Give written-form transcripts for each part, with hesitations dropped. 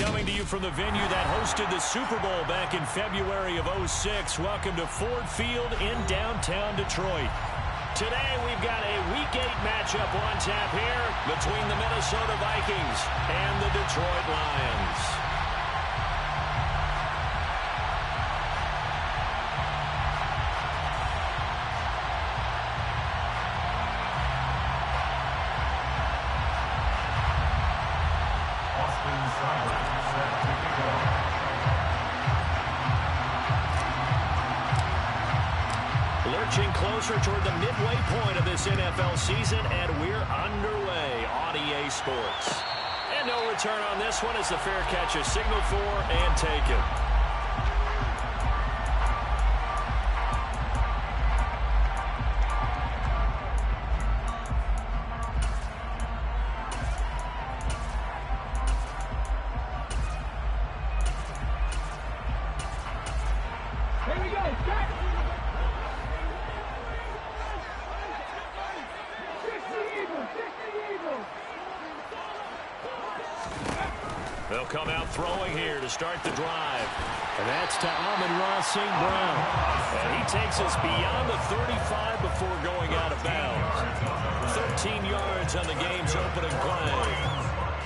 coming to you from the venue that hosted the Super Bowl back in February of '06. Welcome to Ford Field in downtown Detroit. Today we've got a Week 8 matchup on tap here between the Minnesota Vikings and the Detroit Lions. Lurching closer toward the midway point of this NFL season, and we're underway on EA Sports. And no return on this one as the fair catch is signaled for and taken. They'll come out throwing here to start the drive. And that's to Amon-Ra St. Brown. And he takes us beyond the 35 before going out of bounds. 13 yards on the game's opening play.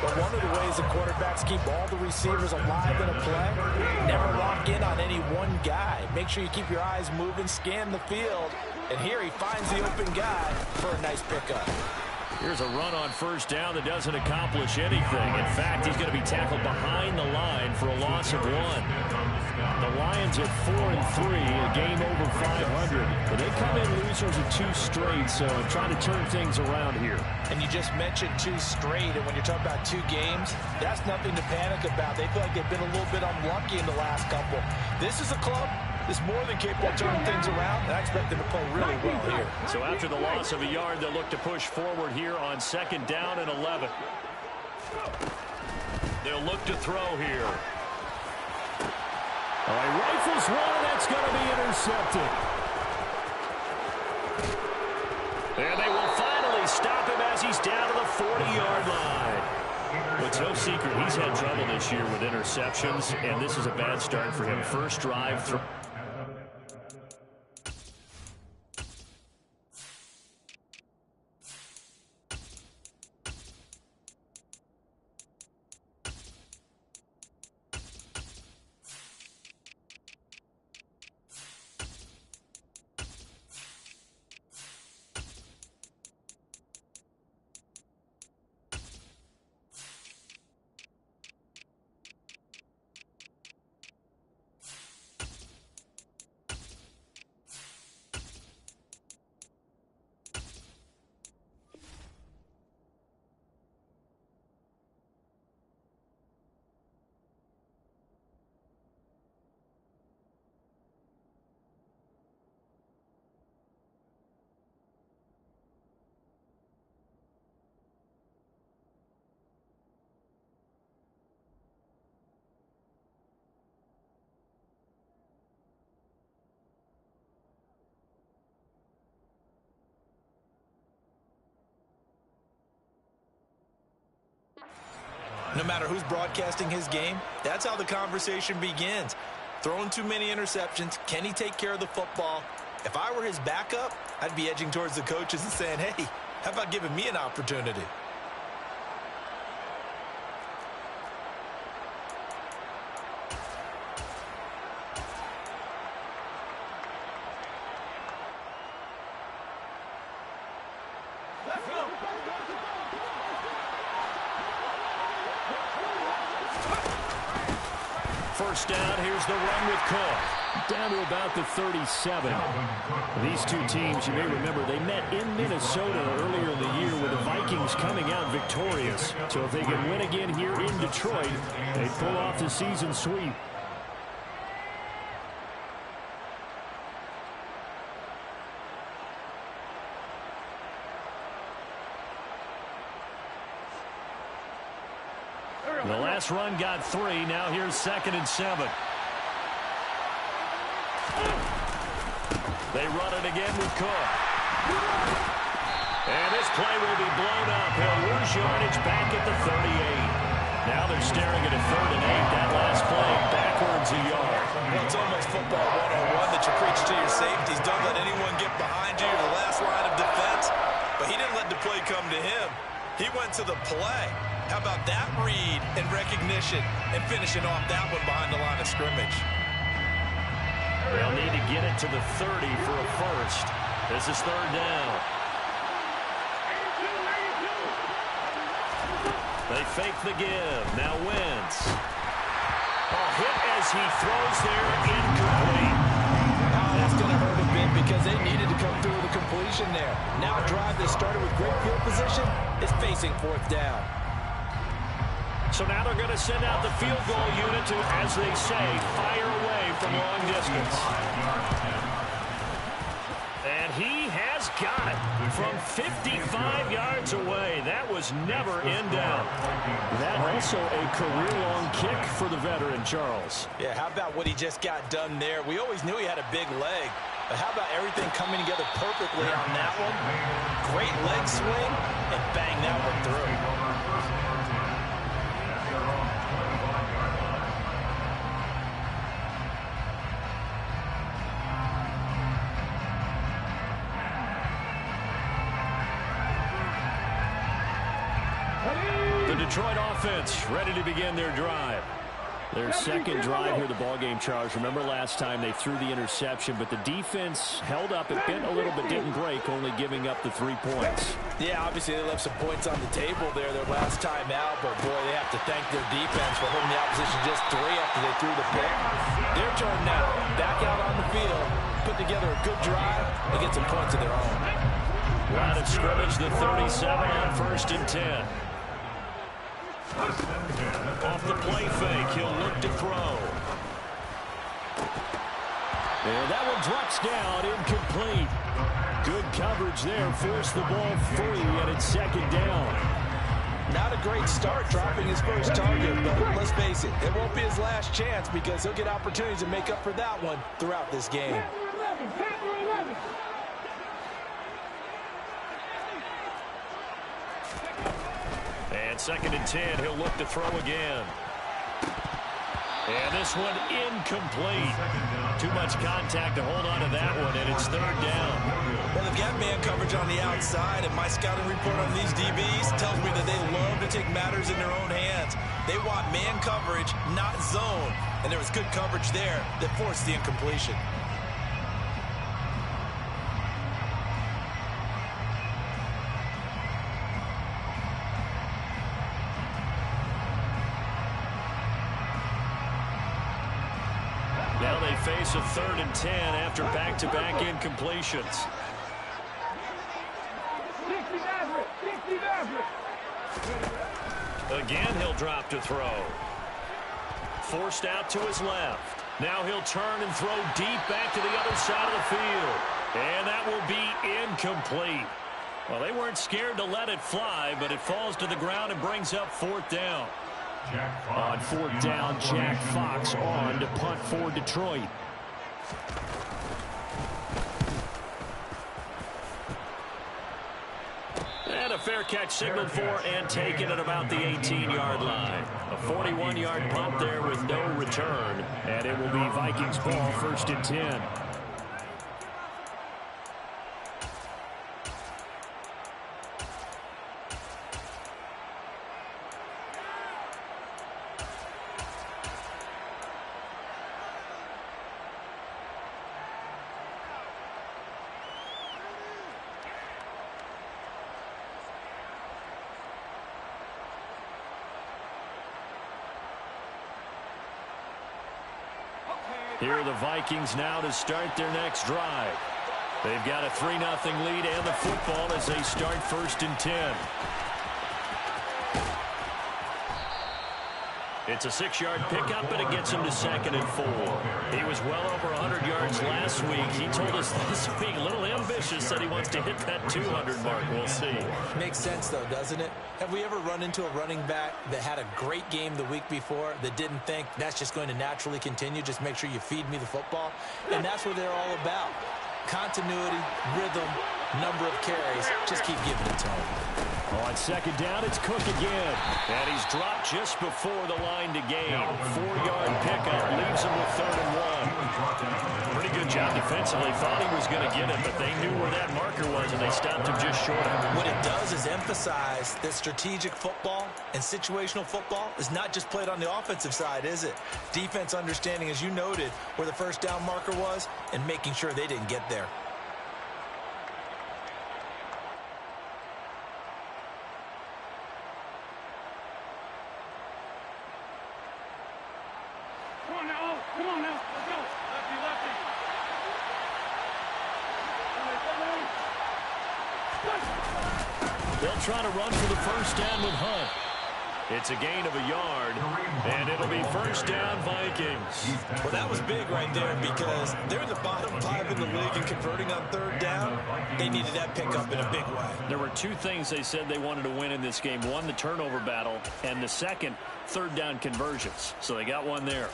But one of the ways the quarterbacks keep all the receivers alive in a play, never lock in on any one guy. Make sure you keep your eyes moving, scan the field. And here he finds the open guy for a nice pickup. Here's a run on first down that doesn't accomplish anything. In fact, he's going to be tackled behind the line for a loss of 1. The Lions at 4-3, a game over 500. But they come in losers of 2 straight, so trying to turn things around here. And you just mentioned 2 straight, and when you're talking about 2 games, that's nothing to panic about. They feel like they've been a little bit unlucky in the last couple. This is a club that's more than capable of turning things around, and I expect them to play really well here. So after the loss of a yard, they'll look to push forward here on 2nd down and 11. They'll look to throw here. All right, rifles one, and that's going to be intercepted. And they will finally stop him as he's down to the 40-yard line. Well, it's no secret he's had trouble this year with interceptions, and this is a bad start for him. First drive through. No matter who's broadcasting his game, that's how the conversation begins. Throwing too many interceptions, can he take care of the football? If I were his backup, I'd be edging towards the coaches and saying, hey, how about giving me an opportunity? First down, here's the run with Cook. Down to about the 37. These 2 teams, you may remember, they met in Minnesota earlier in the year with the Vikings coming out victorious. So if they can win again here in Detroit, they pull off the season sweep. The last run got 3. Now here's 2nd and 7. They run it again with Cook. And this play will be blown up. He'll lose yardage back at the 38. Now they're staring at a 3rd and 8. That last play backwards a yard. Well, it's almost football 101 that you preach to your safeties. Don't let anyone get behind you, the last line of defense. But he didn't let the play come to him. He went to the play. How about that read and recognition and finishing off that one behind the line of scrimmage? They'll need to get it to the 30 for a first. This is 3rd down. They fake the give. Now Wentz. Hit as he throws there, incomplete. That's going to hurt a bit because they needed to come through with a completion there. Now a drive that started with great field position is facing 4th down. So now they're going to send out the field goal unit to, as they say, fire away from long distance. And he has got it from 55 yards away. That was never in doubt. That also a career-long kick for the veteran, Charles. Yeah, how about what he just got done there? We always knew he had a big leg. But how about everything coming together perfectly on that one? Great leg swing, and bang that one through. The Detroit offense ready to begin their drive. Their second drive here, the ballgame, Charles. Remember last time they threw the interception, but the defense held up. It bent a little bit, didn't break, only giving up the 3 points. Yeah, obviously they left some points on the table there their last time out, but boy, they have to thank their defense for holding the opposition just 3 after they threw the pick. Their turn now, back out on the field, put together a good drive, and get some points of their own. Line of scrimmage, the 37 on 1st and 10. Off the play fake, he'll look to throw. And that one drops down, incomplete. Good coverage there, forced the ball free, and it's 2nd down. Not a great start dropping his first target, but let's face it, it won't be his last chance because he'll get opportunities to make up for that one throughout this game. And 2nd and 10, he'll look to throw again. And this one incomplete. Too much contact to hold on to that one, and it's 3rd down. Well, they've got man coverage on the outside, and my scouting report on these DBs tells me that they love to take matters in their own hands. They want man coverage, not zone. And there was good coverage there that forced the incompletion. Now they face a 3rd and 10 after back-to-back incompletions. Again, he'll drop to throw. Forced out to his left. Now he'll turn and throw deep back to the other side of the field. And that will be incomplete. Well, they weren't scared to let it fly, but it falls to the ground and brings up 4th down. On 4th down, Jack Fox on to punt for Detroit. And a fair catch signaled for and taken at about the 18-yard line. A 41-yard punt there with no return. And it will be Vikings ball, 1st and 10. Here are the Vikings now to start their next drive. They've got a 3-0 lead and the football as they start 1st and 10. It's a 6-yard pickup, and it gets him to 2nd and 4. He was well over 100 yards last week. He told us this week, a little ambitious, said he wants to hit that 200 mark. We'll see. Makes sense, though, doesn't it? Have we ever run into a running back that had a great game the week before that didn't think that's just going to naturally continue? Just make sure you feed me the football. And that's what they're all about. Continuity, rhythm, number of carries. Just keep giving it to them. On second down, it's Cook again. And he's dropped just before the line to gain. 4-yard pickup leaves him with 3rd and 1. Pretty good job defensively. Thought he was going to get it, but they knew where that marker was, and they stopped him just short of it. What it does is emphasize that strategic football and situational football is not just played on the offensive side, is it? Defense understanding, as you noted, where the first down marker was and making sure they didn't get there. Come on now, let's go. Lefty, lefty. They'll try to run for the first down with Hunt. It's a gain of a yard, and it'll be first down Vikings. Well, that was big right there because they're in the bottom 5 in the league and converting on 3rd down. They needed that pickup in a big way. There were 2 things they said they wanted to win in this game. One, the turnover battle, and the second, 3rd down conversions. So they got one there.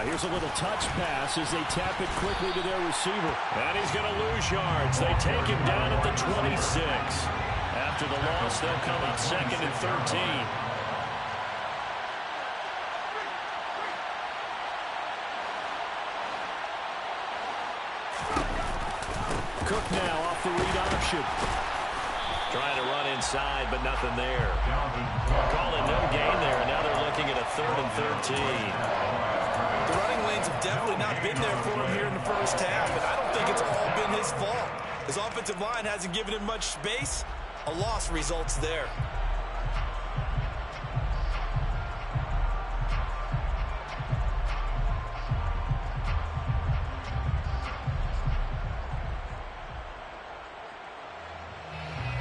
Here's a little touch pass as they tap it quickly to their receiver. And he's going to lose yards. They take him down at the 26. After the loss, they'll come up 2nd and 13. Cook now off the read option. Trying to run inside, but nothing there. Calling no gain there, and now they're looking at a 3rd and 13. The running lanes have definitely not been there for him here in the first half, and I don't think it's all been his fault. His offensive line hasn't given him much space. A loss results there.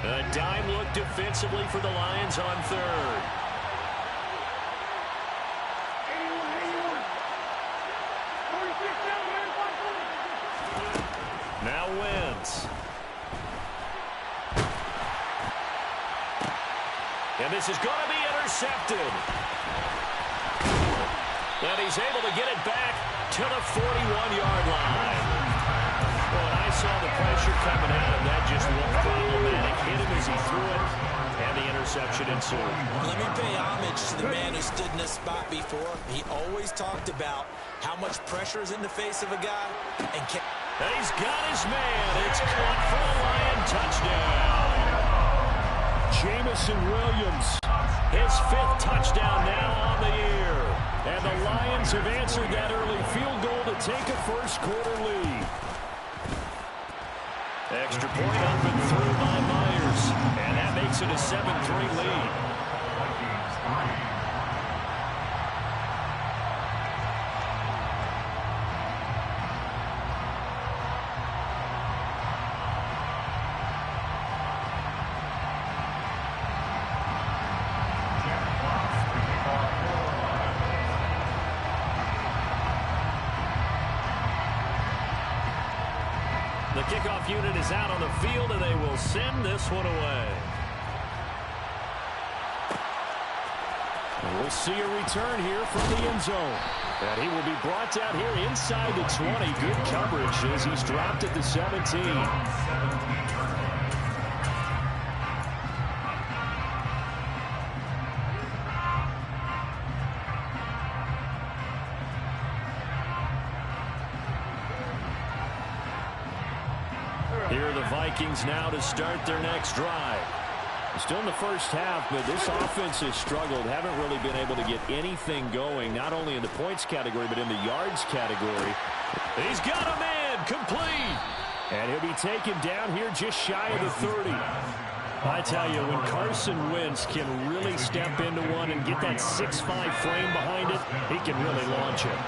A dime look defensively for the Lions on 3rd. Now Wentz. And this is going to be intercepted. And he's able to get it back to the 41-yard line. Well, when I saw the pressure coming at him, that just looked problematic. Hit him as he threw it, and the interception ensued. Let me pay homage to the man who stood in this spot before. He always talked about how much pressure is in the face of a guy. And he's got his man. It's caught for a Lion touchdown. Jamison Williams, his 5th touchdown now on the year. And the Lions have answered that early field goal to take a first-quarter lead. Extra point up and through by Myers. And that makes it a 7-3 lead. The kickoff unit is out on the field, and they will send this one away. And we'll see a return here from the end zone. And he will be brought down here inside the 20. Good coverage as he's dropped at the 17. Here are the Vikings now to start their next drive. Still in the first half, but this offense has struggled. Haven't really been able to get anything going, not only in the points category, but in the yards category. He's got a man complete. And he'll be taken down here just shy of the 30. I tell you, when Carson Wentz can really step into one and get that 6'5" frame behind it, he can really launch it.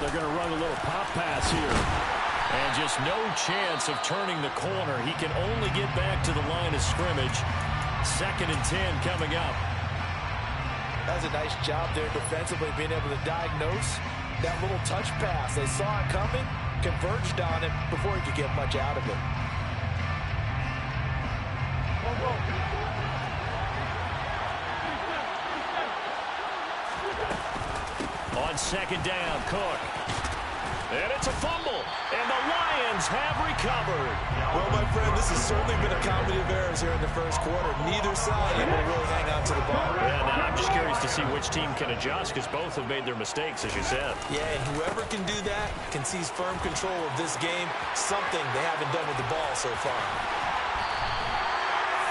They're going to run a little pop pass here. And just no chance of turning the corner. He can only get back to the line of scrimmage. 2nd and 10 coming up. That's a nice job there defensively, being able to diagnose that little touch pass. They saw it coming, converged on it before he could get much out of it. On 2nd down, Cook. And it's a fumble, and the Lions have recovered. Well, my friend, this has certainly been a comedy of errors here in the first quarter. Neither side will really hang on to the ball. Yeah, now I'm just curious to see which team can adjust, because both have made their mistakes, as you said. Yeah, and whoever can do that can seize firm control of this game, something they haven't done with the ball so far.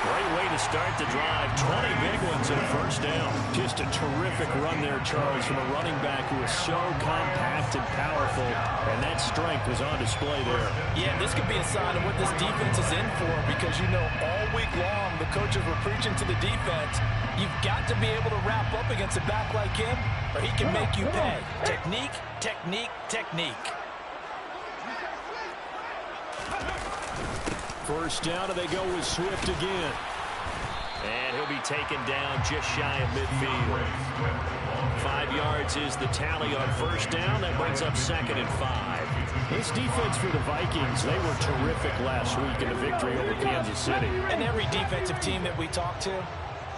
Great way to start the drive. 20 big ones and a first down. Just a terrific run there, Charles, from a running back who is so compact and powerful, and that strength was on display there. Yeah, this could be a sign of what this defense is in for, because you know all week long the coaches were preaching to the defense, you've got to be able to wrap up against a back like him, or he can make you pay. Technique, technique, technique. First down, and they go with Swift again. And he'll be taken down just shy of midfield. 5 yards is the tally on first down. That brings up 2nd and 5. This defense for the Vikings, they were terrific last week in the victory over Kansas City. And every defensive team that we talk to,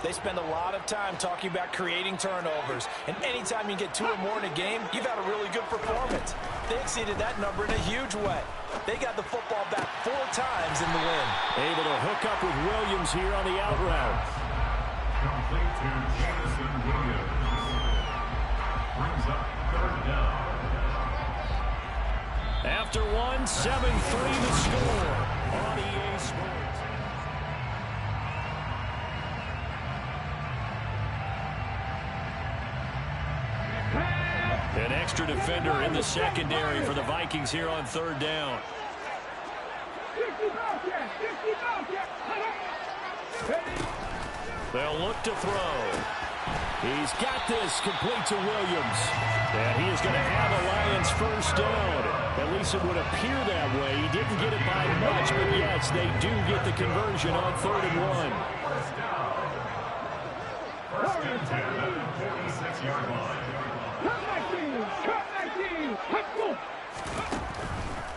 they spend a lot of time talking about creating turnovers. And anytime you get 2 or more in a game, you've had a really good performance. They exceeded that number in a huge way. They got the football back 4 times in the win. Able to hook up with Williams here on the out route. Complete to Jameson Williams. Brings up 3rd down. After 1, 7-3 the score on EA Sports. An extra defender in the secondary for the Vikings here on 3rd down. They'll look to throw. He's got this complete to Williams. And he is going to have a Lions first down. At least it would appear that way. He didn't get it by much, but yes, they do get the conversion on 3rd and 1. First and 10 at the 46-yard line.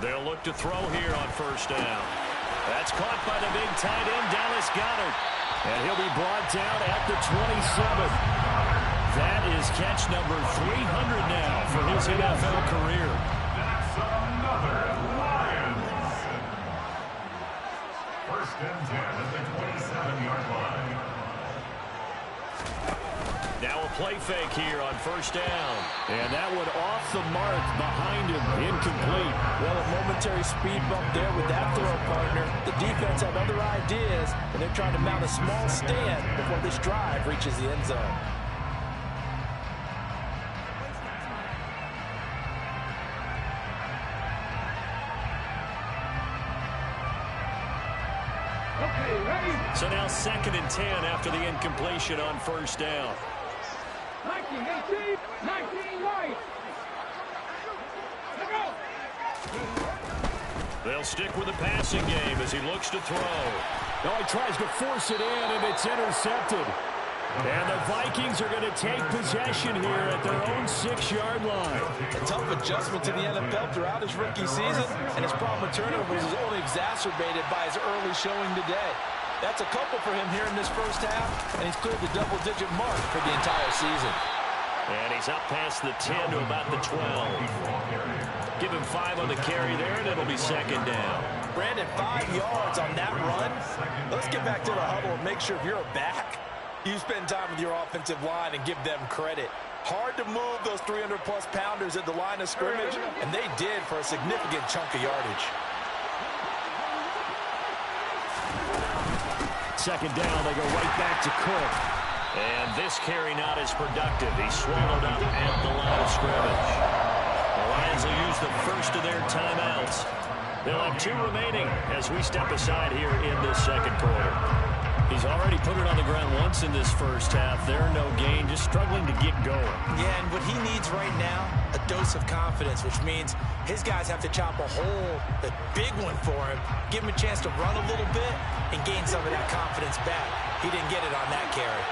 They'll look to throw here on first down. That's caught by the big tight end, Dallas Goedert. And he'll be brought down at the 27. That is catch number 300 now for his NFL career. That's another Lions. First and 10 at the 27-yard line. Now a play fake here on first down. And that one off the mark behind him, incomplete. Well, a momentary speed bump there with that throw, partner. The defense had other ideas, and they're trying to mount a small stand before this drive reaches the end zone. So now 2nd and 10 after the incompletion on first down. 19, 18, 19, right. Let's go. They'll stick with the passing game as he looks to throw. Now he tries to force it in, and it's intercepted. And the Vikings are going to take possession here at their own 6-yard line. A tough adjustment to the NFL throughout his rookie season, and his problem with turnovers is only exacerbated by his early showing today. That's a couple for him here in this first half, and he's cleared the double-digit mark for the entire season. And he's up past the 10 to about the 12. Give him 5 on the carry there, and it'll be 2nd down. Brandon, 5 yards on that run. Let's get back to the huddle and make sure if you're a back, you spend time with your offensive line and give them credit. Hard to move those 300-plus pounders at the line of scrimmage, and they did for a significant chunk of yardage. 2nd down, they go right back to Cook. And this carry not as productive. He's swallowed up at the line of scrimmage. The Lions will use the first of their timeouts. They'll have 2 remaining as we step aside here in this 2nd quarter. He's already put it on the ground once. points in this first half. They're no gain, just struggling to get going. Yeah, and what he needs right now, a dose of confidence, which means his guys have to chop a hole, a big one for him, give him a chance to run a little bit and gain some of that confidence back. He didn't get it on that carry.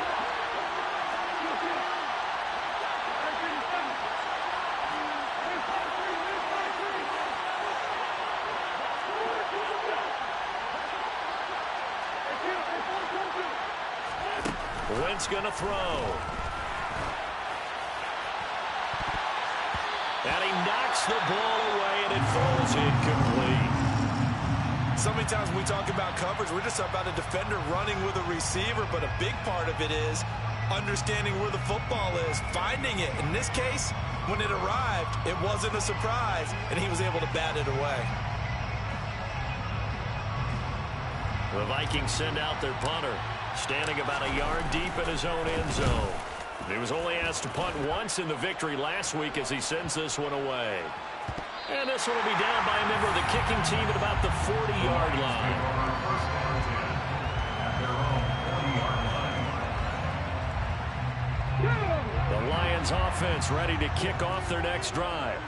Wentz going to throw. And he knocks the ball away, and it falls incomplete. So many times when we talk about coverage, we're just about a defender running with a receiver, but a big part of it is understanding where the football is, finding it. In this case, when it arrived, it wasn't a surprise, and he was able to bat it away. The Vikings send out their punter, standing about a yard deep in his own end zone. He was only asked to punt once in the victory last week as he sends this one away. And this one will be down by a member of the kicking team at about the 40-yard line. The Lions offense ready to kick off their next drive.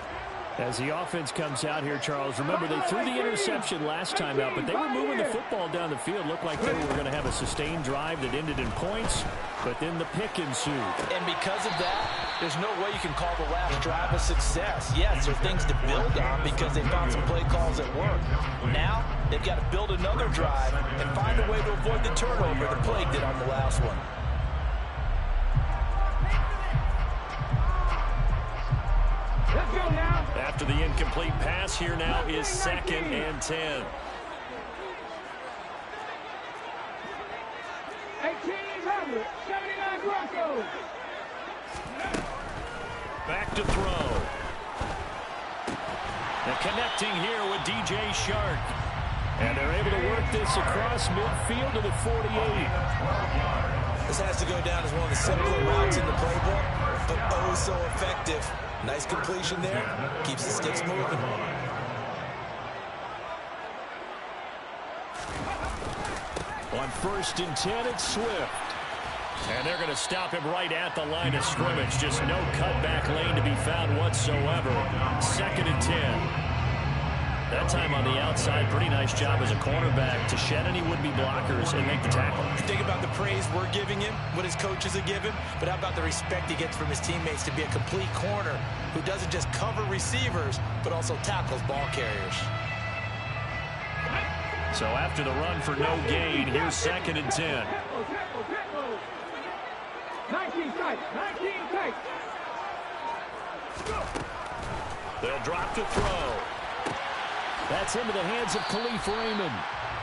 As the offense comes out here, Charles, remember they threw the interception last time out, but they were moving the football down the field. Looked like they were going to have a sustained drive that ended in points, but then the pick ensued. And because of that, there's no way you can call the last drive a success. Yes, there's things to build on because they found some play calls at work. Now, they've got to build another drive and find a way to avoid the turnover the plague did on the last one. Let's go now. After the incomplete pass, here now is 2nd and 10. 1800, 79 Broncos. Back to throw. And connecting here with DJ Shark. And they're able to work this across midfield to the 48. This has to go down as one of the simpler routes in the playbook, but oh so effective. Nice completion there. Keeps the sticks moving. On 1st and 10, it's Swift. And they're going to stop him right at the line of scrimmage. Just no cutback lane to be found whatsoever. 2nd and 10. That time on the outside, pretty nice job as a cornerback to shed any would-be blockers and make the tackle. Think about the praise we're giving him, what his coaches are giving, but how about the respect he gets from his teammates to be a complete corner who doesn't just cover receivers, but also tackles ball carriers. So after the run for no gain, here's 2nd and 10. 19 tight, 19 tight. They'll drop to throw. That's into the hands of Khalif Raymond.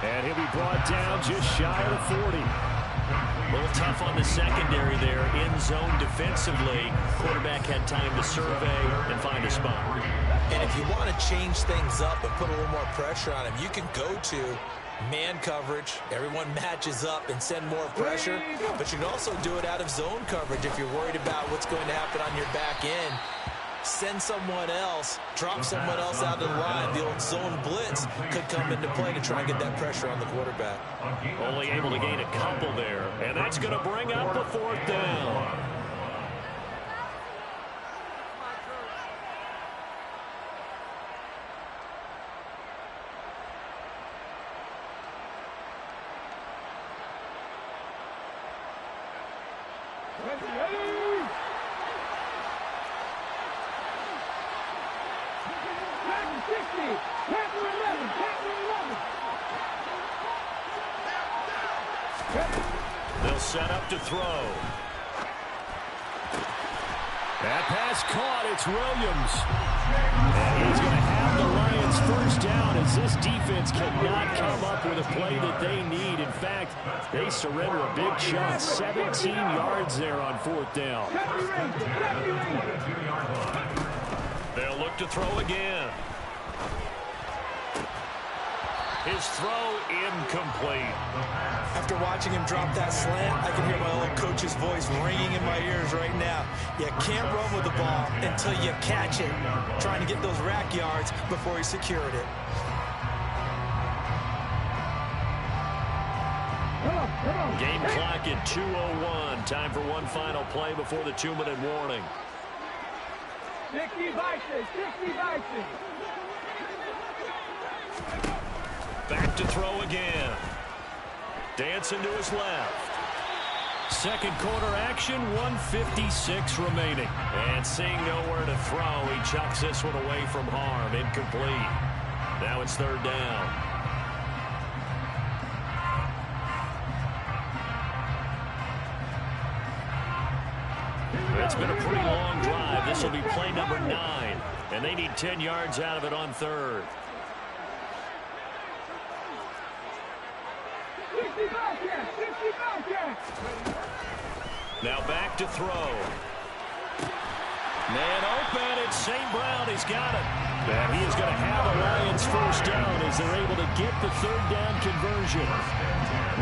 And he'll be brought down just shy of the 40. A little tough on the secondary there. In zone defensively. Quarterback had time to survey and find a spot. And if you want to change things up and put a little more pressure on him, you can go to man coverage. Everyone matches up and send more pressure. But you can also do it out of zone coverage if you're worried about what's going to happen on your back end. Send someone else, drop someone else out of the line. The old zone blitz could come into play to try and get that pressure on the quarterback. Only able to gain a couple there, and that's going to bring up the 4th down. They'll set up to throw. That pass caught. It's Williams. And he's going to have the Lions first down as this defense cannot come up with a play that they need. In fact, they surrender a big chunk. 17 yards there on 4th down. They'll look to throw again. His throw incomplete. After watching him drop that slant, I can hear my old coach's voice ringing in my ears right now. You can't run with the ball until you catch it. Trying to get those rack yards before he secured it. Game clock at 2:01. Time for one final play before the 2-minute warning. 60 Vikings, 60 Vikings. Back to throw again. Dancing to his left. Second quarter action, 1:56 remaining. And seeing nowhere to throw, he chucks this one away from harm. Incomplete. Now it's third down. It's been a pretty long drive. This will be play number 9. And they need 10 yards out of it on third. 60 Vikings, 60 Vikings. Now back to throw. Man open, it's St. Brown. He's got it. And he is going to have a Lions first down as they're able to get the third down conversion.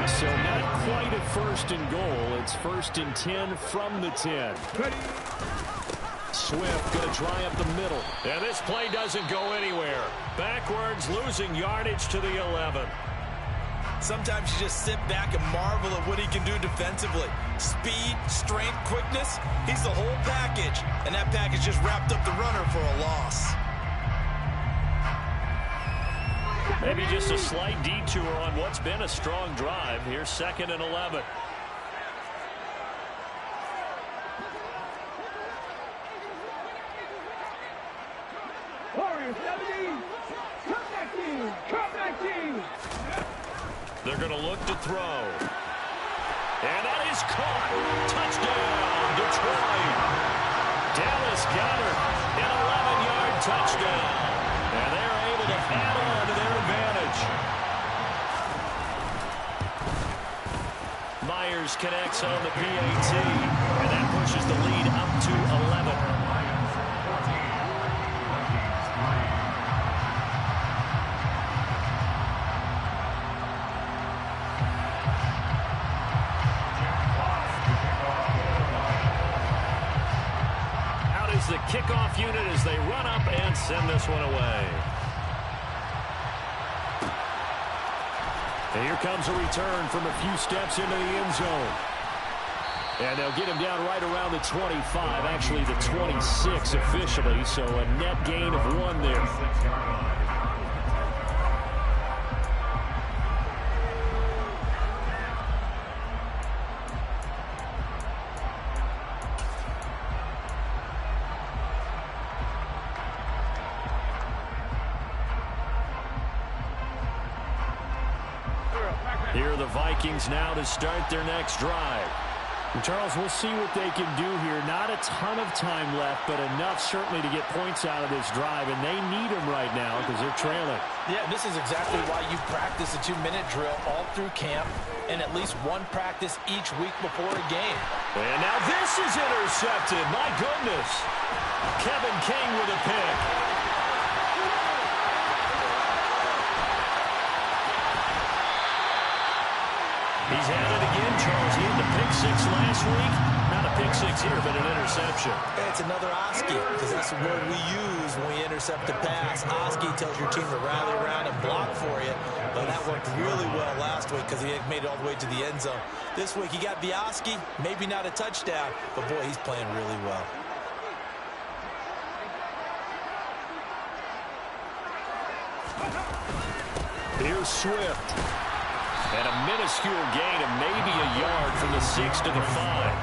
So not quite a first and goal. It's first and 10 from the 10. Swift going to try up the middle. And this play doesn't go anywhere. Backwards, losing yardage to the 11. Sometimes you just sit back and marvel at what he can do defensively. Speed, strength, quickness. He's the whole package. And that package just wrapped up the runner for a loss. Maybe just a slight detour on what's been a strong drive. Here's 2nd and 11. Warriors 17. Comeback team, comeback team. They're going to look to throw. And that is caught. Touchdown, Detroit. Dallas Goedert, an 11-yard touchdown. And they're able to add on to their advantage. Myers connects on the PAT. And that pushes the lead up to 11. The kickoff unit as they run up and send this one away. And here comes a return from a few steps into the end zone. And they'll get him down right around the 25, actually the 26 officially, so a net gain of 1 there. Here are the Vikings now to start their next drive. And Charles, we'll see what they can do here. Not a ton of time left, but enough certainly to get points out of this drive, and they need them right now because they're trailing. Yeah, this is exactly why you practice a 2-minute drill all through camp and at least one practice each week before a game. And now this is intercepted. My goodness. Kevin King with a pick. He's had it again, Charles. He had the pick 6 last week. Not a pick 6 here, but an interception. It's another Oski, because that's the word we use when we intercept a pass. Oski tells your team to rally around and block for you. But that worked really well last week because he had made it all the way to the end zone. This week he got the Oski, maybe not a touchdown, but boy, he's playing really well. Here's Swift. And a minuscule gain of maybe a yard from the 6 to the 5.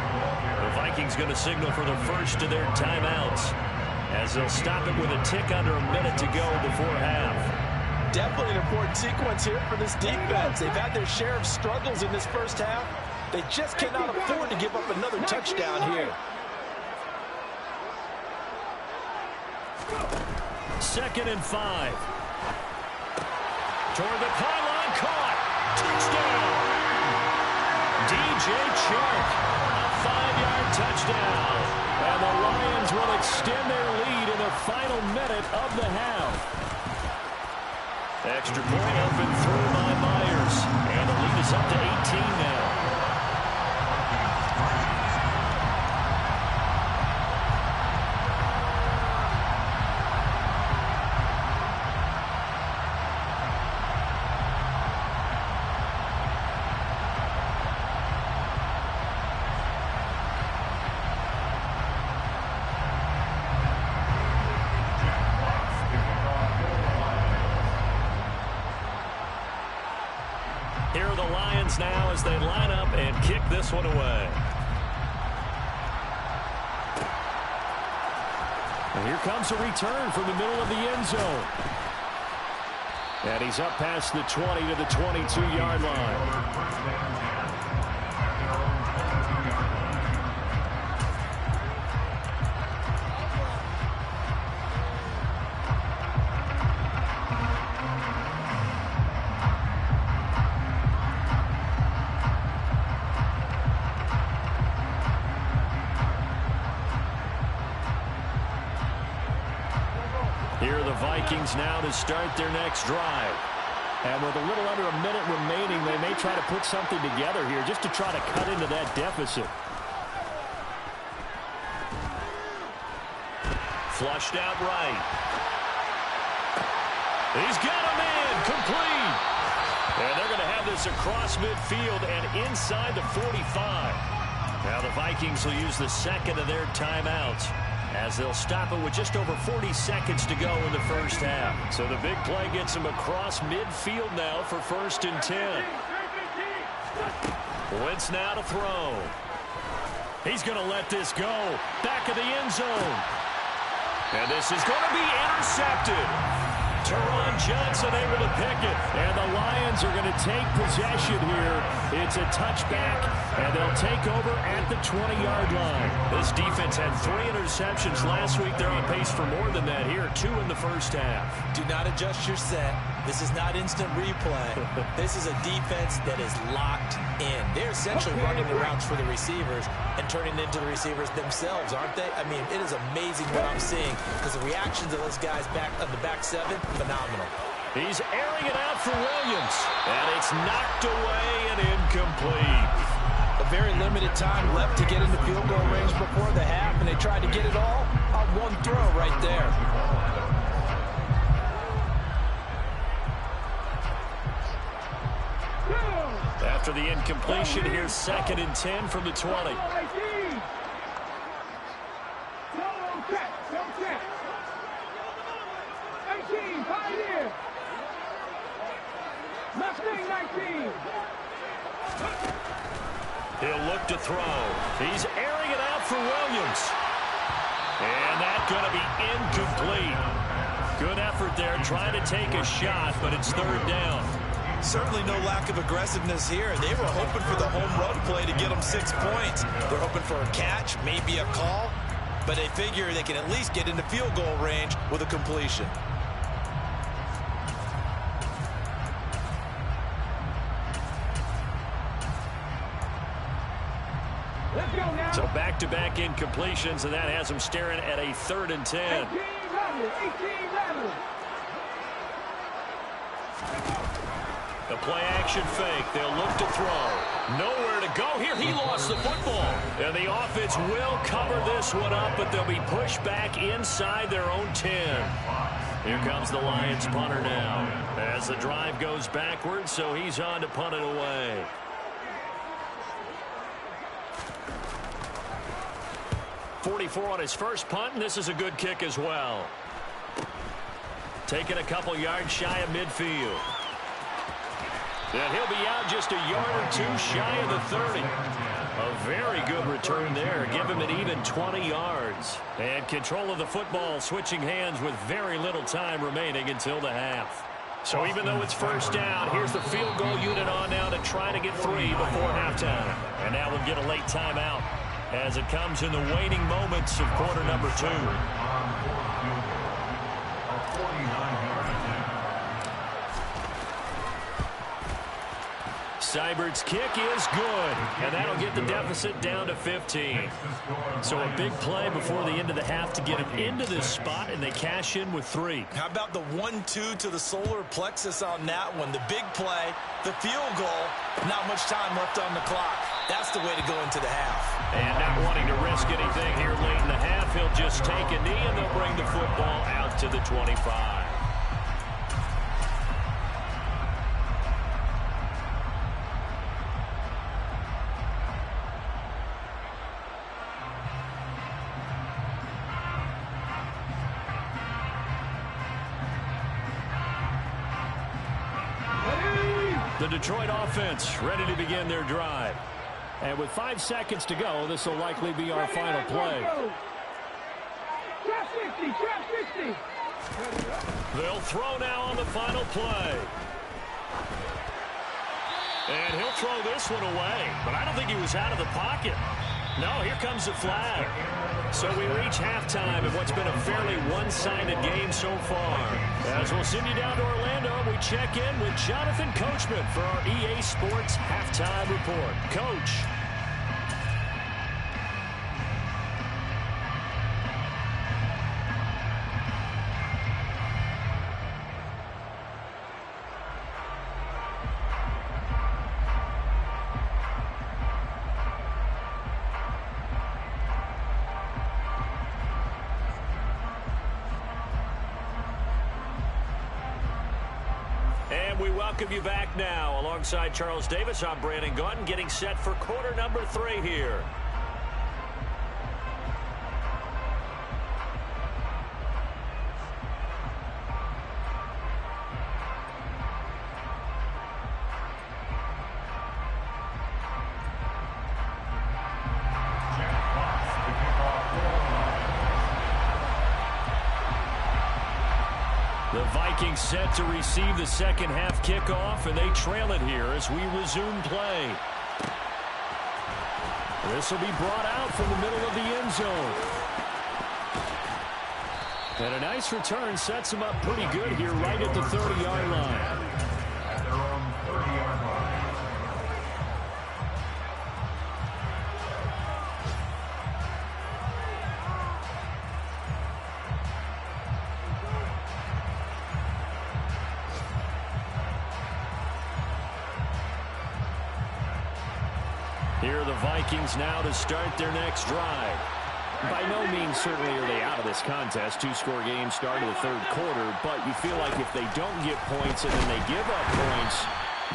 The Vikings going to signal for the first of their timeouts as they'll stop it with a tick under a minute to go before half. Definitely an important sequence here for this defense. They've had their share of struggles in this first half. They just cannot afford to give up another touchdown here. 2nd and 5. Toward the pylon, caught. Touchdown! DJ Chark, a 5-yard touchdown. And the Lions will extend their lead in the final minute of the half. Extra point open through by Myers. And the lead is up to 18 now. the Lions now as they line up and kick this one away. And here comes a return from the middle of the end zone. And he's up past the 20 to the 22-yard line. Here are the Vikings now to start their next drive. And with a little under a minute remaining, they may try to put something together here just to try to cut into that deficit. Flushed out right. He's got a man complete. And they're going to have this across midfield and inside the 45. Now the Vikings will use the second of their timeouts, as they'll stop it with just over 40 seconds to go in the first half. So the big play gets him across midfield now for 1st and 10. Wentz now to throw. He's going to let this go. Back of the end zone. And this is going to be intercepted. Teron Johnson able to pick it. And the Lions are going to take possession here. It's a touchback, and they'll take over at the 20-yard line. This defense had 3 interceptions last week. They're on pace for more than that here. 2 in the first half. Do not adjust your set. This is not instant replay. This is a defense that is locked in. They're essentially running the routes for the receivers and turning into the receivers themselves, aren't they? I mean, it is amazing what I'm seeing, because the reactions of those guys back on the back 7, phenomenal. He's airing it out for Williams, and it's knocked away and incomplete. A very limited time left to get into field goal range before the half, and they tried to get it all on one throw right there. After the incompletion, here's 2nd and 10 from the 20. He'll look to throw. He's airing it out for Williams. And that's going to be incomplete. Good effort there trying to take a shot, but it's 3rd down. Certainly no lack of aggressiveness here. They were hoping for the home run play to get them 6 points. They're hoping for a catch, maybe a call, but they figure they can at least get into field goal range with a completion. So back-to-back incompletions, and that has them staring at a 3rd and 10. The play-action fake. They'll look to throw. Nowhere to go here. He lost the football. And the offense will cover this one up, but they'll be pushed back inside their own 10. Here comes the Lions punter now, as the drive goes backwards, so he's on to punt it away. .44 on his first punt, and this is a good kick as well. Taking a couple yards shy of midfield. And he'll be out just a yard or 2 shy of the 30. A very good return there. Give him an even 20 yards. And control of the football switching hands with very little time remaining until the half. So even though it's 1st down, here's the field goal unit on now to try to get 3 before halftime. And now we'll get a late timeout as it comes in the waning moments of quarter number 2. Seibert's kick is good, and that'll get the deficit down to 15. So a big play before the end of the half to get him into this spot, and they cash in with 3. How about the 1-2 to the solar plexus on that one? The big play, the field goal, not much time left on the clock. That's the way to go into the half. And not wanting to risk anything here late in the half, he'll just take a knee, and they'll bring the football out to the 25. The The Detroit offense ready to begin their drive. And with 5 seconds to go, this will likely be our final play. Trap 60, trap 60. They'll throw now on the final play. And he'll throw this one away. But I don't think he was out of the pocket. No, here comes the flag. So we reach halftime of what's been a fairly one-sided game so far. As we'll send you down to Orlando, we check in with Jonathan Coachman for our EA Sports Halftime Report. Coach. We welcome you back now. Alongside Charles Davis, I'm Brandon Gunn, getting set for quarter number 3 here. The Vikings set to receive the second half kickoff, and they trail it here as we resume play. This will be brought out from the middle of the end zone. And a nice return sets them up pretty good here right at the 30-yard line. At their own 30-yard line. Here are the Vikings now to start their next drive. By no means certainly are they out of this contest. 2-score game start of the third quarter, but you feel like if they don't get points and then they give up points,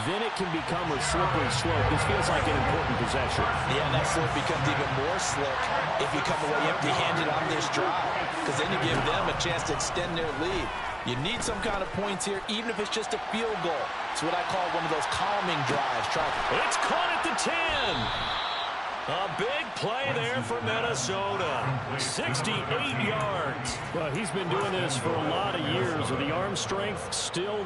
then it can become a slippery slope. This feels like an important possession. Yeah, and that slope becomes even more slick if you come away empty-handed on this drive, because then you give them a chance to extend their lead. You need some kind of points here, even if it's just a field goal. It's what I call one of those calming drives. It's caught at the 10. A big play there for Minnesota. 68 yards. Well, he's been doing this for a lot of years with the arm strength still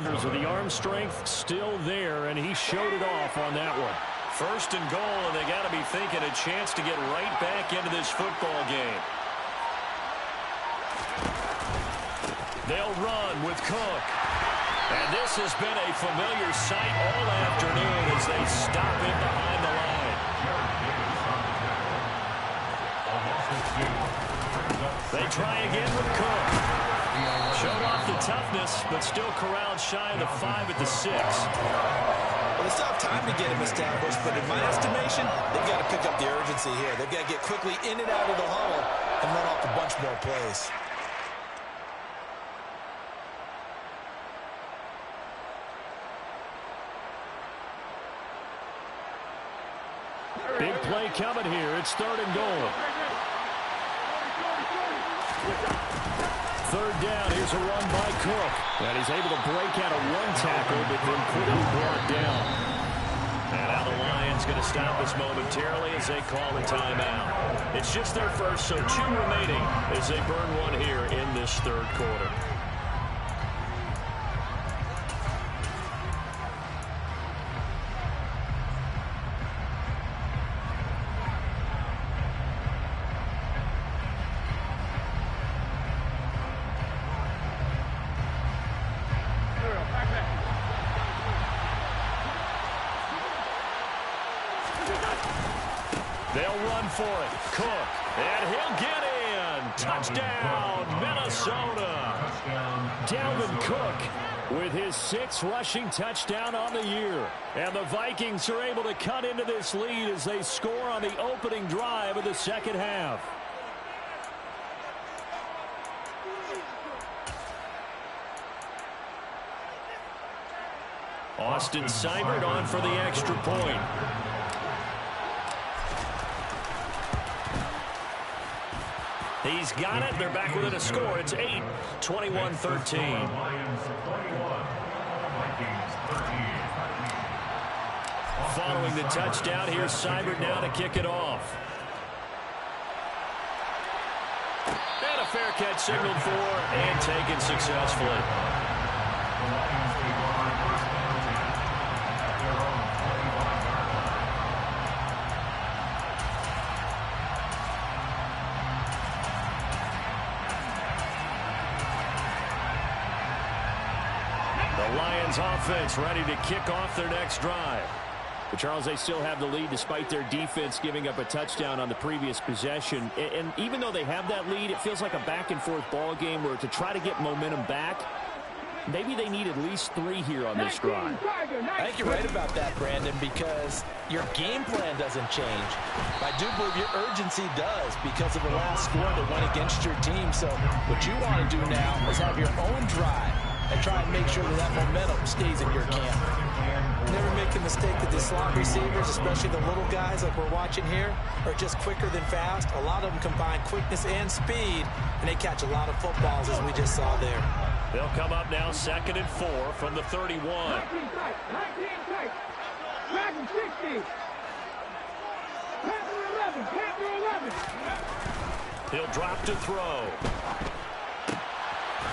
there, and he showed it off on that one. First and goal, and they got to be thinking a chance to get right back into this football game. They'll run with Cook. And this has been a familiar sight all afternoon as they stop him behind the line. They try again with Cook. Showed off the toughness, but still corralled shy of the 5 at the 6. Well, they still have time to get him established, but in my estimation, they've got to pick up the urgency here. They've got to get quickly in and out of the huddle and run off a bunch more plays. Big play coming here. It's third and goal. Third down. Here's a run by Cook. And he's able to break out of one tackle, but then quickly brought down. And now the Lions going to stop this momentarily as they call a timeout. It's just their first, so 2 remaining as they burn one here in this third quarter. They'll run for it. Cook. And he'll get in. Touchdown, Minnesota. Dalvin Cook with his 6th rushing touchdown on the year. And the Vikings are able to cut into this lead as they score on the opening drive of the second half. Austin Seibert on for the extra point. He's got it. They're back within a score. It's 8, 21-13. following the touchdown. Here's Seibert now to kick it off. And a fair catch signaled for and taken successfully. The Lions offense ready to kick off their next drive. But Charles, they still have the lead despite their defense giving up a touchdown on the previous possession. And even though they have that lead, it feels like a back-and-forth ball game where to try to get momentum back, maybe they need at least 3 here on this drive. I think you're right about that, Brandon, because your game plan doesn't change. I do believe your urgency does because of the last score that went against your team. So what you want to do now is have your own drive and try and make sure that momentum stays in your camp. Never make the mistake that the slot receivers, especially the little guys like we're watching here, are just quicker than fast. A lot of them combine quickness and speed, and they catch a lot of footballs, as we just saw there. They'll come up now 2nd and 4 from the 31. 19 tight. 60. Panther 11. He'll drop to throw.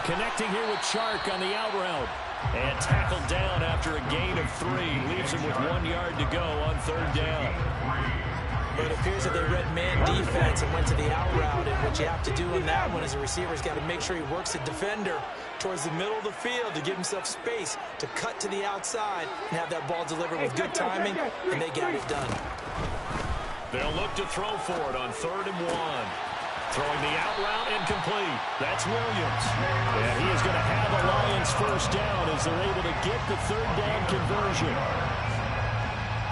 Connecting here with Chark on the out route. And tackled down after a gain of 3. Leaves him with 1 yard to go on 3rd down. But it appears that they read man defense and went to the out route. And what you have to do in that one is the receiver's got to make sure he works the defender towards the middle of the field to give himself space to cut to the outside and have that ball delivered with good timing, and they got it done. They'll look to throw for it on 3rd and 1. Throwing the out route incomplete. That's Williams. And he is going to have a Lions first down as they're able to get the 3rd down conversion.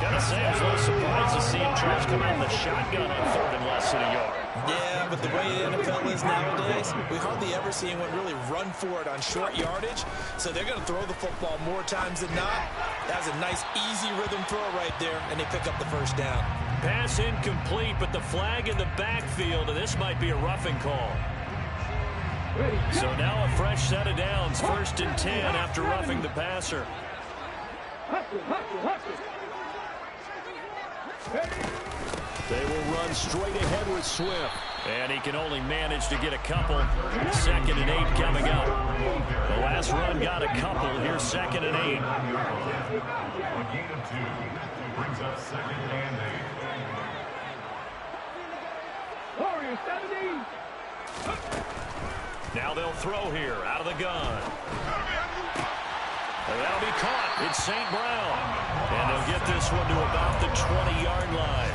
Gotta say, I was a little surprised to see him try to come out in the shotgun on 3rd and less than a yard. Yeah, but the way the NFL is nowadays, we hardly ever see anyone really run for it on short yardage. So they're going to throw the football more times than not. That's a nice, easy rhythm throw right there, and they pick up the first down. Pass incomplete, but the flag in the backfield, and this might be a roughing call. So now a fresh set of downs, 1st and 10 after roughing the passer. They will run straight ahead with Swift. And he can only manage to get a couple. 2nd and 8 coming up. The last run got a couple. Here's 2nd and 8. A gain of 2 brings up 2nd and 8. Now they'll throw here out of the gun. And that'll be caught. It's St. Brown. And they'll get this one to about the 20-yard line.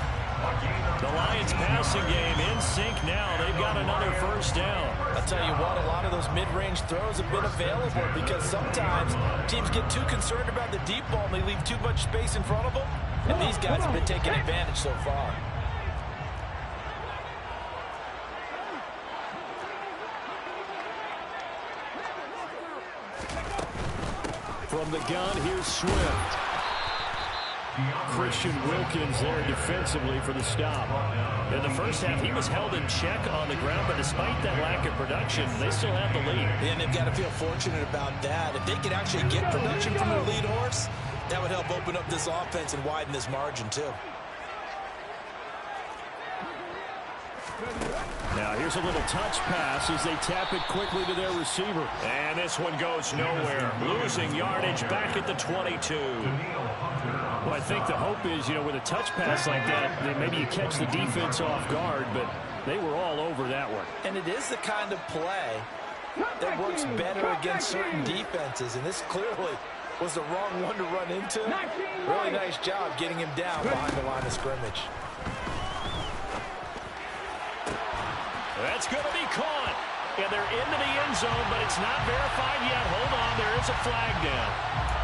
The Lions passing game in sync now. They've got another first down. I'll tell you what, a lot of those mid-range throws have been available because sometimes teams get too concerned about the deep ball and they leave too much space in front of them. And these guys have been taking advantage so far. From the gun, here's Swift. Christian Wilkins there defensively for the stop. In the first half, he was held in check on the ground, but despite that lack of production, they still have the lead. And they've got to feel fortunate about that. If they could actually get production from their lead horse, that would help open up this offense and widen this margin, too. Now here's a little touch pass as they tap it quickly to their receiver. And this one goes nowhere. Losing yardage back at the 22. Well, I think the hope is, with a touch pass like that, that maybe you catch the defense off guard, but they were all over that one. And it is the kind of play that works better against certain defenses, and this clearly was the wrong one to run into. Really nice job getting him down behind the line of scrimmage. That's going to be caught. And they're into the end zone, but it's not verified yet. Hold on, there is a flag down.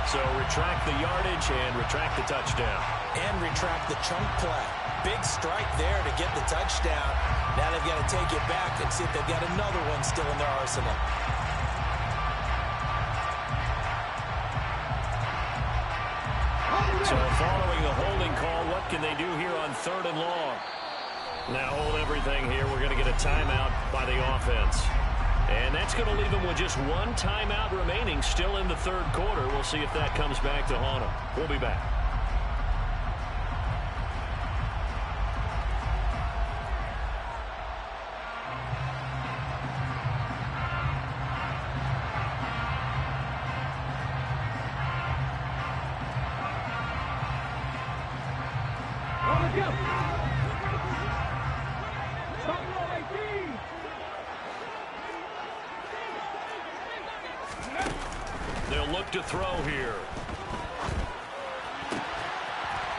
So retract the yardage and retract the touchdown. And retract the chunk play. Big strike there to get the touchdown. Now they've got to take it back and see if they've got another one still in their arsenal. So following the holding call, what can they do here on 3rd and long? Now hold everything here. We're going to get a timeout by the offense. And that's going to leave them with just one timeout remaining still in the 3rd quarter. We'll see if that comes back to haunt them. We'll be back. They'll look to throw here.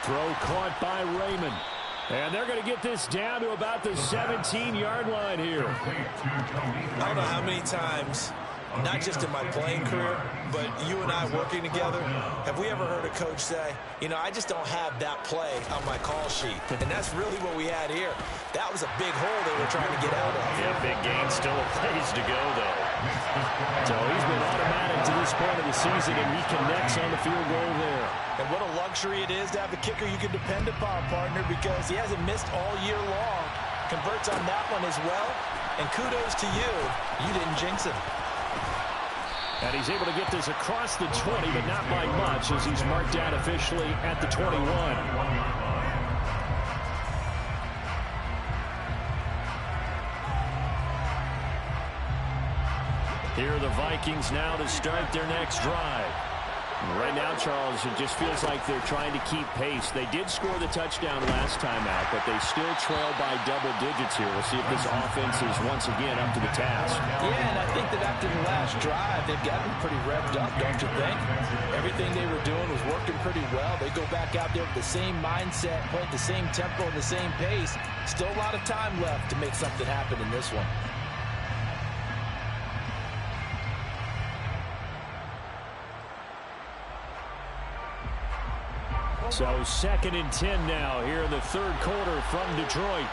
Throw caught by Raymond. And they're going to get this down to about the 17-yard line here. I don't know how many times, not just in my playing career, but you and I working together, have we ever heard a coach say, you know, I just don't have that play on my call sheet. And that's really what we had here. That was a big hole they were trying to get out of. Yeah, big gain, still a ways to go, though. So he's been automatic to this point of the season, and he connects on the field goal there. And what a luxury it is to have a kicker you can depend upon, partner, because he hasn't missed all year long. Converts on that one as well. And kudos to you. You didn't jinx him. And he's able to get this across the 20, but not by much, as he's marked down officially at the 21. Here are the Vikings now to start their next drive. Right now, Charles, it just feels like they're trying to keep pace. They did score the touchdown last time out, but they still trail by double digits here. We'll see if this offense is once again up to the task. Yeah, and I think that after the last drive, they've gotten pretty revved up, don't you think? Everything they were doing was working pretty well. They go back out there with the same mindset, play at the same tempo and the same pace. Still a lot of time left to make something happen in this one. So 2nd and 10 now here in the third quarter from Detroit.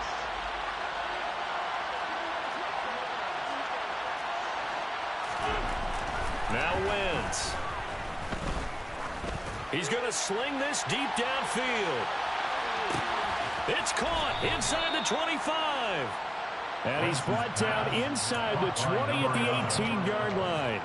Now Wentz. He's going to sling this deep downfield. It's caught inside the 25. And he's brought down inside the 20 at the 18-yard line.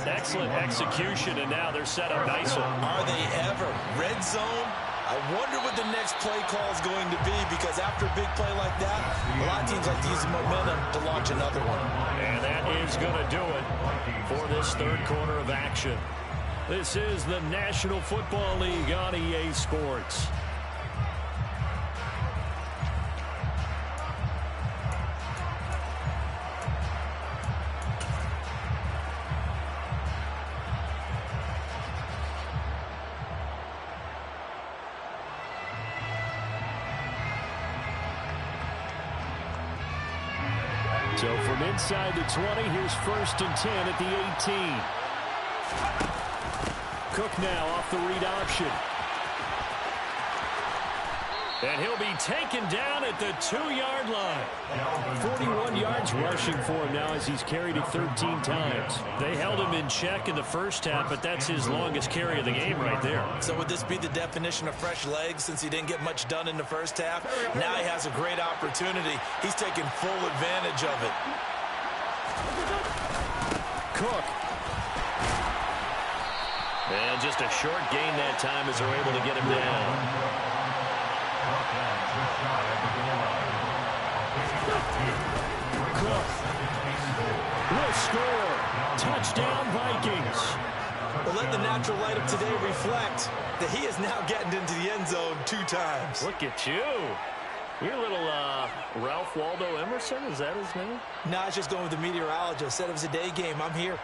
Excellent execution, and now they're set up nicely. Are they ever? Red zone? I wonder what the next play call is going to be, because after a big play like that, a lot of teams like to use the momentum to launch another one. And that is going to do it for this third quarter of action. This is the National Football League on EA Sports. So from inside the 20, here's 1st and 10 at the 18. Cook now off the read option. And he'll be taken down at the 2-yard line. 41 yards rushing for him now as he's carried it 13 times. They held him in check in the first half, but that's his longest carry of the game right there. So would this be the definition of fresh legs since he didn't get much done in the first half? Now he has a great opportunity. He's taking full advantage of it. Cook. And just a short gain that time as they're able to get him down. Cook will score. Touchdown, Vikings. Well, let the natural light of today reflect that he is now getting into the end zone 2 times. Look at you. You're a little Ralph Waldo Emerson. Is that his name? No, I was just going with the meteorologist. Said it was a day game. I'm here.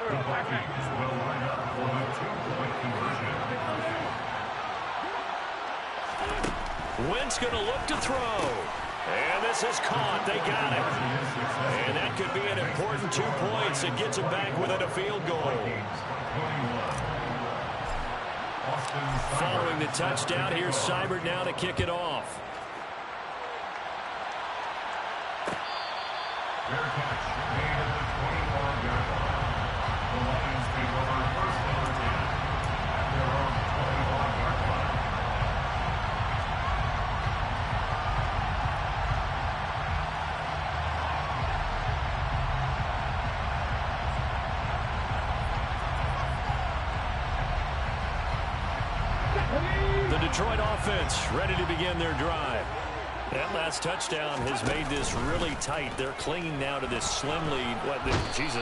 The Vikings will line up for the 2-point conversion. Wentz going to look to throw. And this is caught. They got it. And that could be an important 2 points. It gets them back within a field goal. Following the touchdown, here's Seibert now to kick it off. Fair catch made at the 21-yard line. The Lions take over 1st and 10 at their own 21-yard line. The Detroit offense ready to begin their drive. That last touchdown has made this really tight. They're clinging now to this slim lead.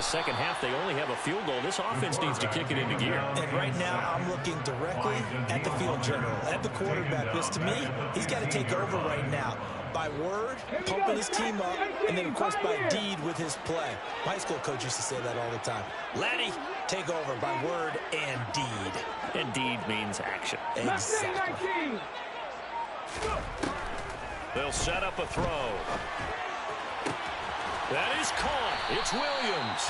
Second half, they only have a field goal. This offense needs to kick it into gear. And right now, I'm looking directly at the field general, at the quarterback. Because to me, he's got to take over right now. By word, pumping his team up, and then, of course, by deed with his play. My high school coach used to say that all the time. Laddie, take over by word and deed. And deed means action. Exactly. They'll set up a throw. That is caught. It's Williams.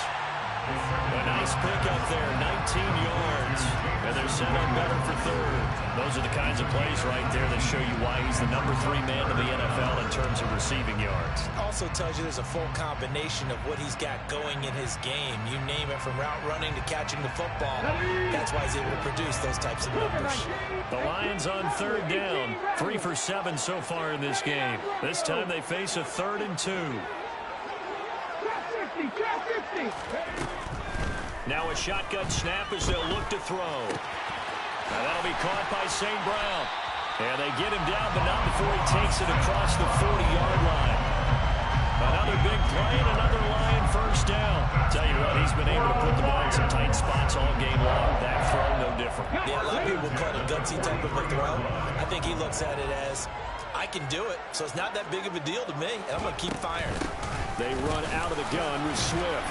A nice pickup there, 19 yards. And they're set up better for third. Those are the kinds of plays right there that show you why he's the number 3 man in the NFL in terms of receiving yards. Also tells you there's a full combination of what he's got going in his game. You name it, from route running to catching the football. That's why he's able to produce those types of numbers. The Lions on third down. 3 for 7 so far in this game. This time they face a 3rd and 2. Now a shotgun snap as they'll look to throw. Now that'll be caught by St. Brown. And they get him down, but not before he takes it across the 40-yard line. Another big play and another Lion first down. Tell you what, he's been able to put the ball in some tight spots all game long. That throw, no different. Yeah, a lot of people call it a gutsy type of a throw. I think he looks at it as, I can do it, so it's not that big of a deal to me, and I'm going to keep firing. They run out of the gun with Swift.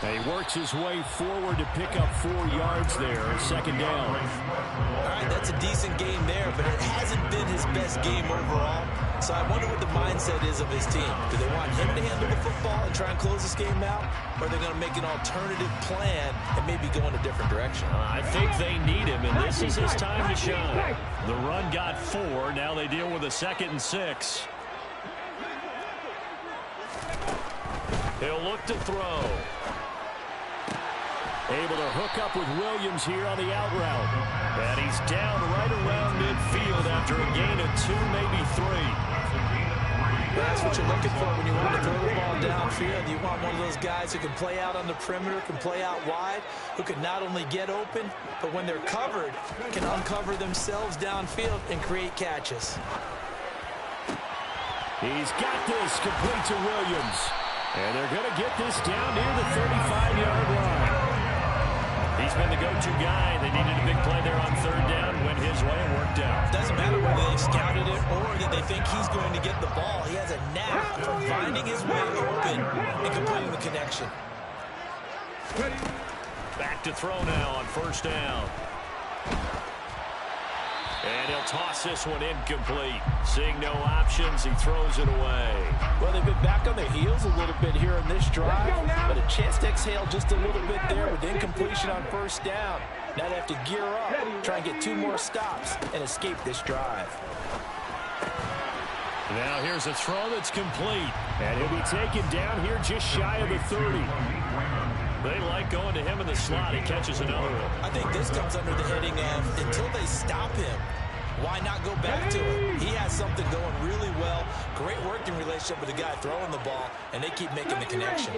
And he works his way forward to pick up 4 yards there. Second down. All right, that's a decent game there, but it hasn't been his best game overall. So I wonder what the mindset is of his team. Do they want him to handle the football and try and close this game out? Or are they going to make an alternative plan and maybe go in a different direction? I think they need him, and this is his time to shine. The run got 4. Now they deal with a 2nd and 6. He'll look to throw. Able to hook up with Williams here on the out route. And he's down right around midfield after a gain of 2, maybe 3. That's what you're looking for when you want to throw the ball downfield. You want one of those guys who can play out on the perimeter, can play out wide, who can not only get open, but when they're covered, can uncover themselves downfield and create catches. He's got this complete to Williams. And they're going to get this down near the 35-yard line. He's been the go-to guy. They needed a big play there on third down. Went his way and worked out. Doesn't matter whether they scouted it or that they think he's going to get the ball. He has a knack for finding his way open and completing the connection. Back to throw now on first down. And he'll toss this one incomplete. Seeing no options, he throws it away. Well, they've been back on their heels a little bit here in this drive, but a chance to exhale just a little bit there with incompletion on first down. Now they have to gear up, try and get 2 more stops, and escape this drive. Now here's a throw that's complete. And he'll be taken down here just shy of the 30. They like going to him in the slot. He catches another one. I think this comes under the heading of, until they stop him, why not go back to him? He has something going really well. Great working relationship with the guy throwing the ball, and they keep making the connection.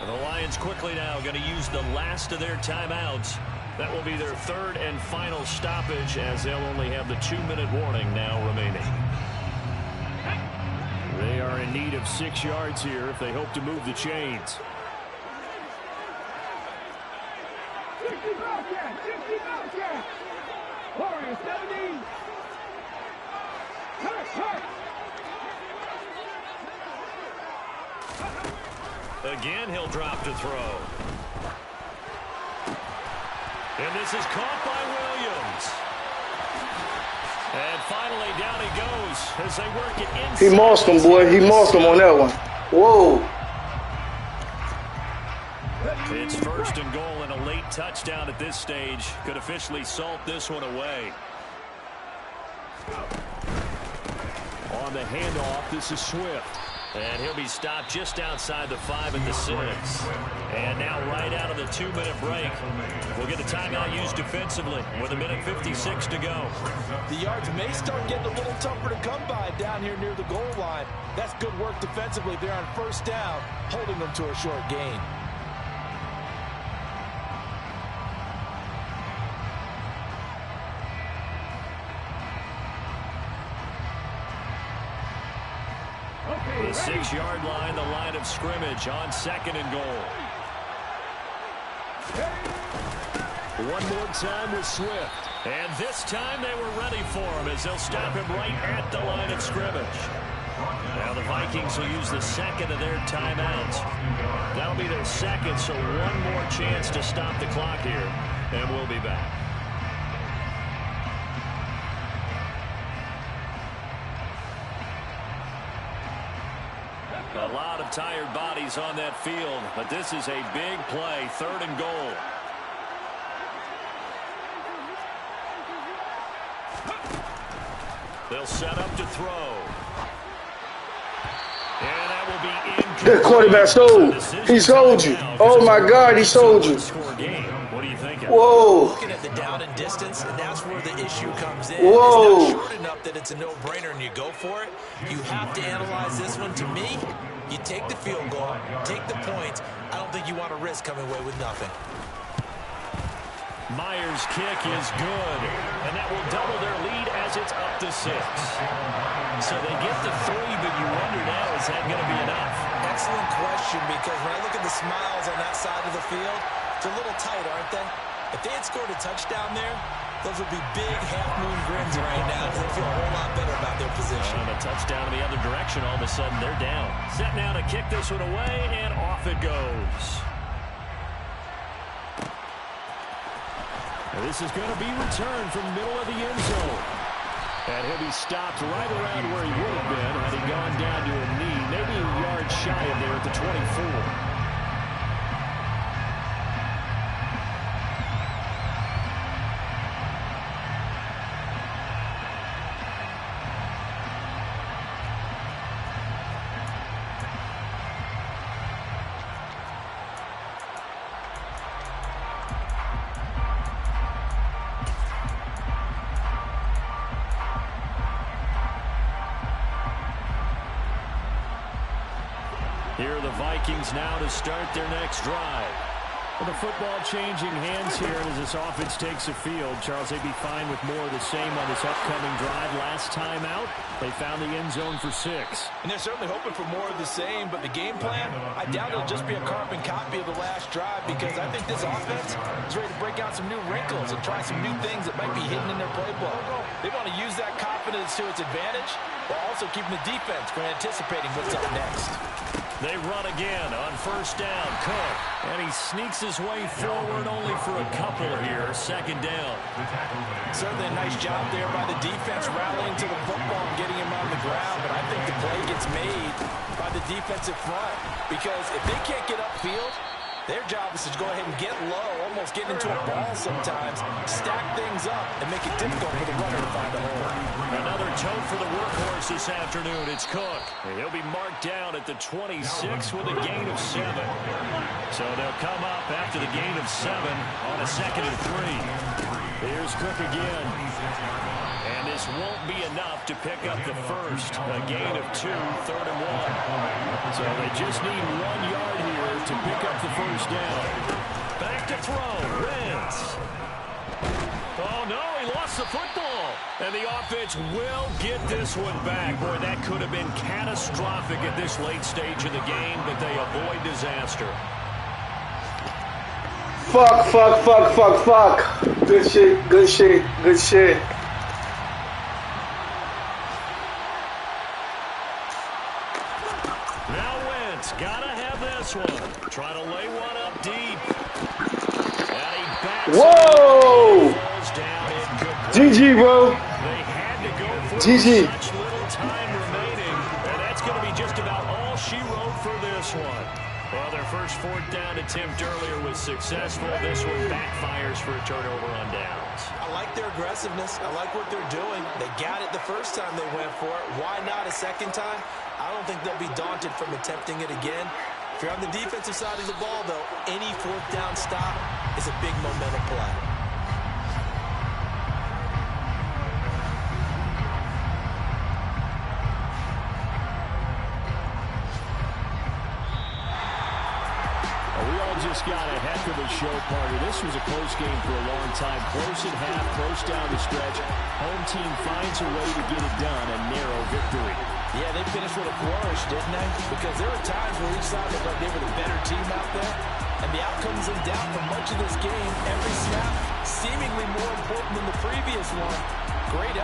The Lions quickly now going to use the last of their timeouts. That will be their 3rd and final stoppage, as they'll only have the 2-minute warning now remaining. They are in need of 6 yards here if they hope to move the chains. 60 Bobcat! 60 Bobcat! Warrior 70! Hurt! Again, he'll drop to throw. And this is caught by Williams. And finally, down he goes as they work it inside. He mossed him, boy. He mossed him on that one. Whoa. It's 1st and goal, and a late touchdown at this stage could officially salt this one away. On the handoff, this is Swift. And he'll be stopped just outside the 5 at the 6. And now right out of the 2-minute break, we'll get a timeout used defensively with 1:56 to go. The yards may start getting a little tougher to come by down here near the goal line. That's good work defensively there on first down, holding them to a short gain. The 6-yard line, the line of scrimmage on 2nd and goal. One more time with Swift. And this time they were ready for him as they'll stop him right at the line of scrimmage. Now the Vikings will use the second of their timeouts. That'll be their second, so one more chance to stop the clock here. And we'll be back. A lot of tired bodies on that field, but this is a big play, 3rd and goal. They'll set up to throw. And that will be incomplete. That quarterback sold. He sold you. Oh my God, he sold you. What do you think? Whoa. Looking at the down and distance, and that's where the issue comes in. Whoa. It's not short enough that it's a no-brainer and you go for it. You have to analyze this one. To me, you take the field goal, take the points. I don't think you want to risk coming away with nothing. Myers' kick is good, and that will double their lead as it's up to 6. So they get the 3, but you wonder now, is that going to be enough? Excellent question, because when I look at the smiles on that side of the field, they're a little tight, aren't they? If they had scored a touchdown there, those would be big half-moon grins right now because they feel a whole lot better about their position. And a touchdown in the other direction, all of a sudden they're down. Set now to kick this one away, and off it goes. This is going to be returned from the middle of the end zone. And he'll be stopped right around where he would have been had he gone down to a knee, maybe a yard shy of there at the 24. Here are the Vikings now to start their next drive. Well, the football changing hands here as this offense takes the field. Charles, they'd be fine with more of the same on this upcoming drive. Last time out, they found the end zone for 6. And they're certainly hoping for more of the same, but the game plan, I doubt it'll just be a carbon copy of the last drive because I think this offense is ready to break out some new wrinkles and try some new things that might be hidden in their playbook. They want to use that confidence to its advantage while also keeping the defense from anticipating what's up next. They run again on first down. Cook. And he sneaks his way forward only for a couple here. 2nd down. Certainly a nice job there by the defense rallying to the football and getting him on the ground. But I think the play gets made by the defensive front because if they can't get upfield, their job is to go ahead and get low, almost get into a ball sometimes, stack things up, and make it difficult for the runner to find a hole. Another tote for the workhorse this afternoon. It's Cook. He'll be marked down at the 26 with a gain of 7. So they'll come up after the gain of 7 on a 2nd and 3. Here's Cook again. And this won't be enough to pick up the first. A gain of 2, 3rd and 1. So they just need 1 yard here to pick up the first down. Back to throw. Wentz. Oh, no, he lost the football. And the offense will get this one back. Boy, that could have been catastrophic at this late stage of the game, but they avoid disaster. Fuck, fuck, fuck, fuck, fuck. Good shit, good shit, good shit. Now Wentz, gotta have this one. Try to lay one up deep. And he backs Whoa! GG, bro. They had to go for GG. such little time remaining. And that's going to be just about all she wrote for this one. Well, their first fourth down attempt earlier was successful. This one backfires for a turnover on downs. I like their aggressiveness. I like what they're doing. They got it the first time they went for it. Why not a second time? I don't think they'll be daunted from attempting it again. If you're on the defensive side of the ball, though, any fourth down stop is a big momentum play. Just got a heck of a show party. This was a close game for a long time. Close at half, close down the stretch. Home team finds a way to get it done. A narrow victory. Yeah, they finished with a flourish, didn't they? Because there were times where each side looked like they were the better team out there. And the outcome's in doubt for much of this game. Every snap seemingly more important than the previous one. Great effort.